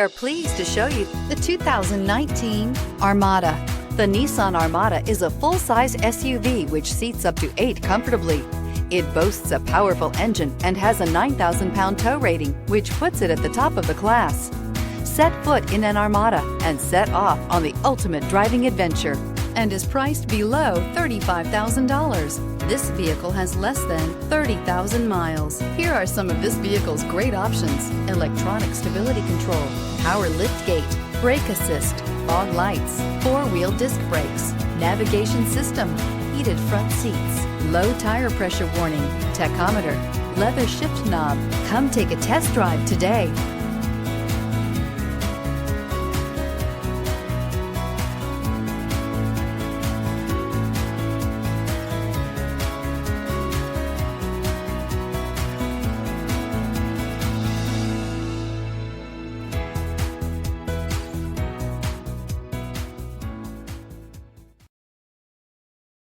We are pleased to show you the 2019 Armada. The Nissan Armada is a full-size SUV which seats up to 8 comfortably. It boasts a powerful engine and has a 9,000-pound tow rating, which puts it at the top of the class. Set foot in an Armada and set off on the ultimate driving adventure and is priced below $35,000. This vehicle has less than 30,000 miles. Here are some of this vehicle's great options: electronic stability control, power liftgate, brake assist, fog lights, 4-wheel disc brakes, navigation system, heated front seats, low tire pressure warning, tachometer, leather shift knob. Come take a test drive today.